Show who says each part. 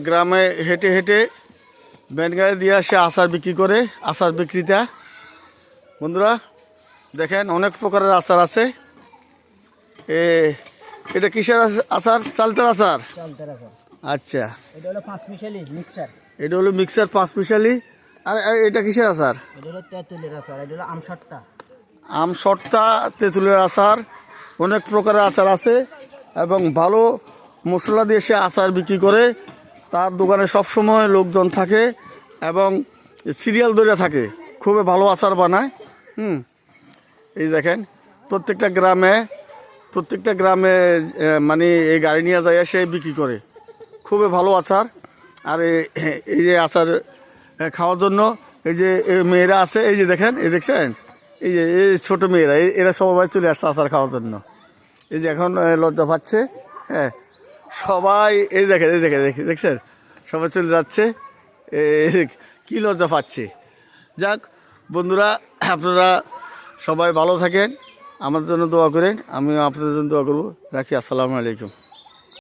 Speaker 1: গ্রামে হেঁটে হেঁটে ভ্যান গাড়ি দিয়ে আসে আচার বিক্রি করে, আচার বিক্রেতা। বন্ধুরা দেখেন অনেক প্রকারের আচার আছে। এটা কিসের আচার? চালতার আচার। আচ্ছা,
Speaker 2: এটা হলো পাঁচ মিশালি মিক্সার।
Speaker 1: এটা হলো মিক্সার পাঁচ মিশালি। আর এটা কিসের আচার?
Speaker 2: এটা হলো তেঁতুলের আচার। এটা হলো আমসত্তা।
Speaker 1: আমসত্তা, তেঁতুলের আচার, অনেক প্রকারের আচার আছে এবং ভালো মশলা দিয়ে সে আচার বিক্রি করে। তার দোকানে সবসময় লোকজন থাকে এবং সিরিয়াল ধরে থাকে, খুবই ভালো আচার বানায়। এই দেখেন প্রত্যেকটা গ্রামে মানে এই গাড়ি নিয়ে যায় সে বিক্রি করে, খুবই ভালো আচার। আর এই যে আচার খাওয়ার জন্য এই যে মেয়েরা আছে, এই যে দেখেন, এই দেখছেন, এই যে এই ছোটো মেয়েরা, এরা সবাই চলে আসছে আচার খাওয়ার জন্য। এই যে এখন লজ্জা পাচ্ছে, হ্যাঁ সবাই এই দেখছেন সবাই চলে যাচ্ছে, কি লজ্জা পাচ্ছে। যাক বন্ধুরা, আপনারা সবাই ভালো থাকেন, আমার জন্য দোয়া করেন, আমিও আপনাদের জন্য দোয়া করবো। রাখি, আসসালামু আলাইকুম।